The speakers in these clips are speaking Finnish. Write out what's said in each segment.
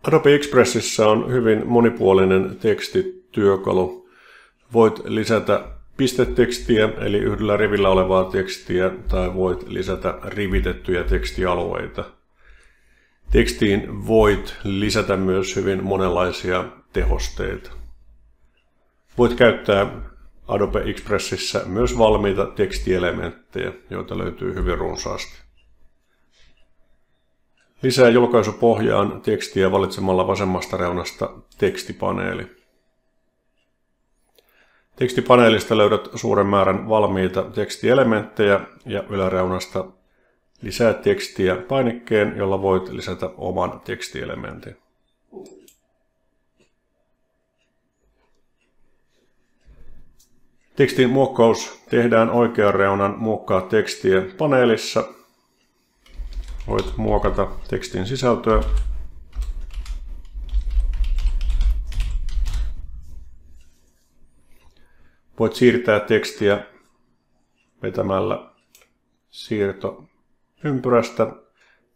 Adobe Expressissä on hyvin monipuolinen tekstityökalu. Voit lisätä pistetekstiä, eli yhdellä rivillä olevaa tekstiä, tai voit lisätä rivitettyjä tekstialueita. Tekstiin voit lisätä myös hyvin monenlaisia tehosteita. Voit käyttää Adobe Expressissä myös valmiita tekstielementtejä, joita löytyy hyvin runsaasti. Lisää julkaisupohjaan tekstiä valitsemalla vasemmasta reunasta tekstipaneeli. Tekstipaneelista löydät suuren määrän valmiita tekstielementtejä ja yläreunasta lisää tekstiä painikkeen, jolla voit lisätä oman tekstielementin. Tekstin muokkaus tehdään oikean reunan muokkaa tekstiä paneelissa. Voit muokata tekstin sisältöä. Voit siirtää tekstiä vetämällä siirtoympyrästä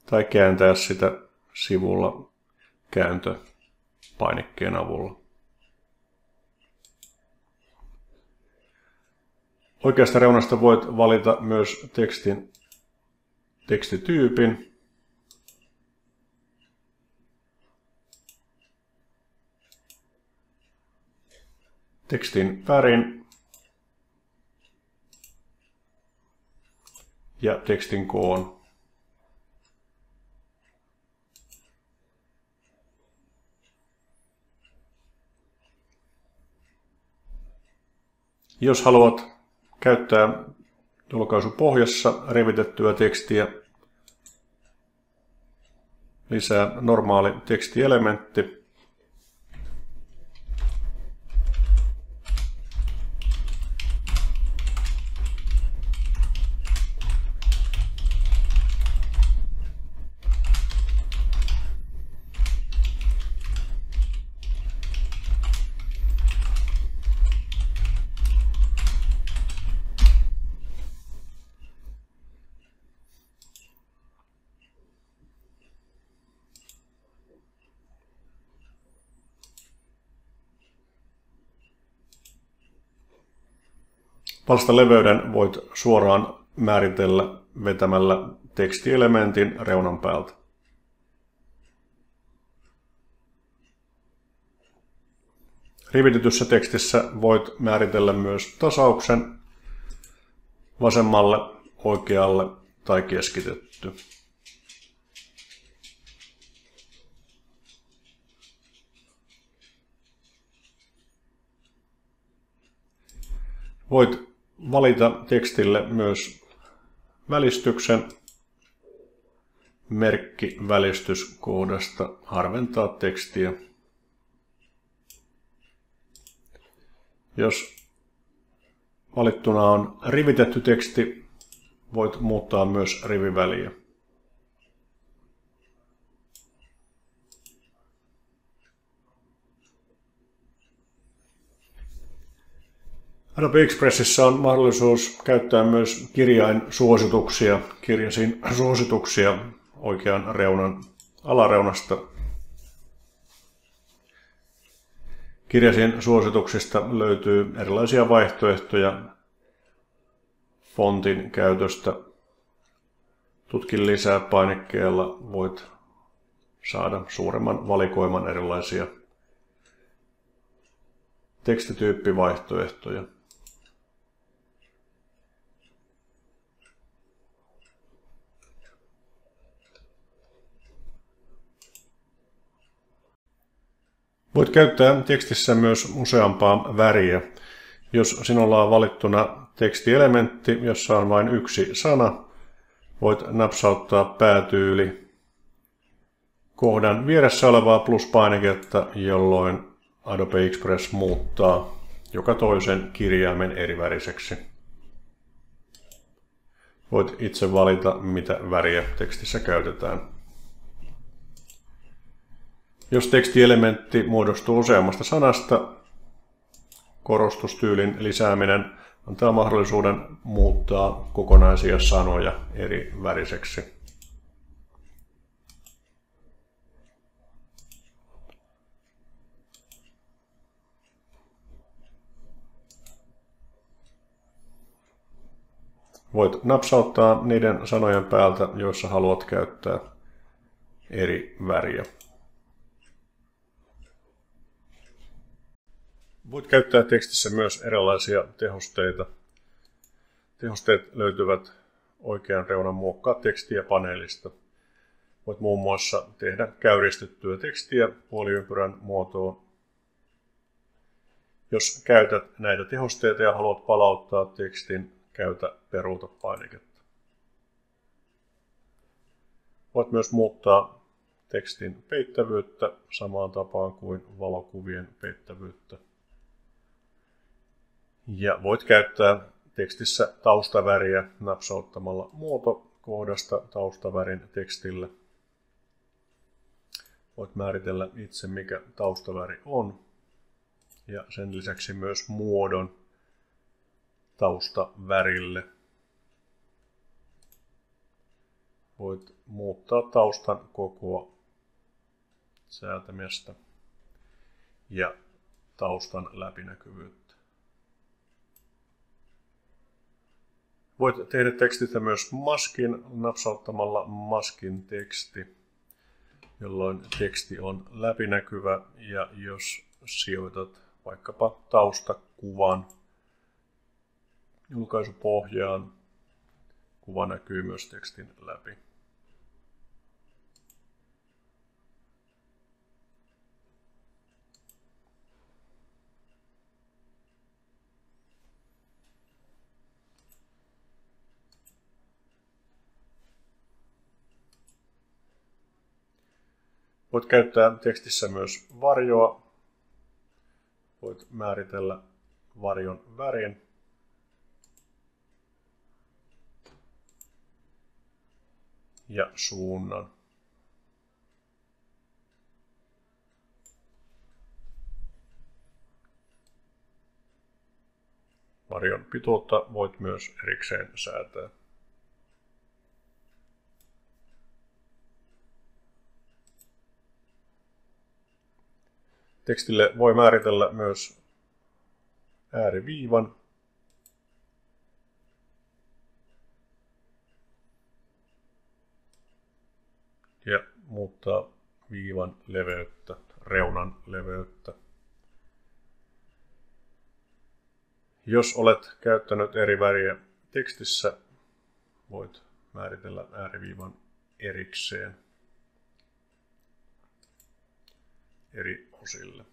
tai kääntää sitä sivulla kääntöpainikkeen avulla. Oikeasta reunasta voit valita myös tekstityypin. Tekstin värin ja tekstin koon. Jos haluat käyttää julkaisupohjassa rivitettyä tekstiä, lisää normaali tekstielementti. Palstan leveyden voit suoraan määritellä vetämällä tekstielementin reunan päältä. Rivitetyssä tekstissä voit määritellä myös tasauksen vasemmalle, oikealle tai keskitetty. Voit valita tekstille myös välistyksen. Merkki välistyskohdasta harventaa tekstiä. Jos valittuna on rivitetty teksti, voit muuttaa myös riviväliä. Adobe Expressissä on mahdollisuus käyttää myös kirjainsuosituksia, kirjasin suosituksia oikean reunan alareunasta. Kirjasin suosituksista löytyy erilaisia vaihtoehtoja fontin käytöstä. Tutki lisää painikkeella voit saada suuremman valikoiman erilaisia tekstityyppivaihtoehtoja. Voit käyttää tekstissä myös useampaa väriä. Jos sinulla on valittuna tekstielementti, jossa on vain yksi sana, voit napsauttaa päätyyli kohdan vieressä olevaa pluspainiketta, jolloin Adobe Express muuttaa joka toisen kirjaimen eriväriseksi. Voit itse valita, mitä väriä tekstissä käytetään. Jos tekstielementti muodostuu useammasta sanasta, korostustyylin lisääminen antaa mahdollisuuden muuttaa kokonaisia sanoja eri väriseksi. Voit napsauttaa niiden sanojen päältä, joissa haluat käyttää eri väriä. Voit käyttää tekstissä myös erilaisia tehosteita. Tehosteet löytyvät oikean reunan muokkaa tekstiä paneelista. Voit muun muassa tehdä käyristettyä tekstiä puoliympyrän muotoon. Jos käytät näitä tehosteita ja haluat palauttaa tekstin, käytä peruuta-painiketta. Voit myös muuttaa tekstin peittävyyttä samaan tapaan kuin valokuvien peittävyyttä. Ja voit käyttää tekstissä taustaväriä napsauttamalla muotokohdasta taustavärin tekstille. Voit määritellä itse, mikä taustaväri on, ja sen lisäksi myös muodon taustavärille. Voit muuttaa taustan kokoa säätämistä ja taustan läpinäkyvyyttä. Voit tehdä tekstistä myös maskin napsauttamalla maskin teksti, jolloin teksti on läpinäkyvä, ja jos sijoitat vaikkapa taustakuvan julkaisupohjaan, kuva näkyy myös tekstin läpi. Voit käyttää tekstissä myös varjoa. Voit määritellä varjon värin. Ja suunnan. Varjon pituutta voit myös erikseen säätää. Tekstille voi määritellä myös ääriviivan. Ja muuttaa viivan leveyttä, reunan leveyttä. Jos olet käyttänyt eri väriä tekstissä, voit määritellä ääriviivan erikseen eri osille.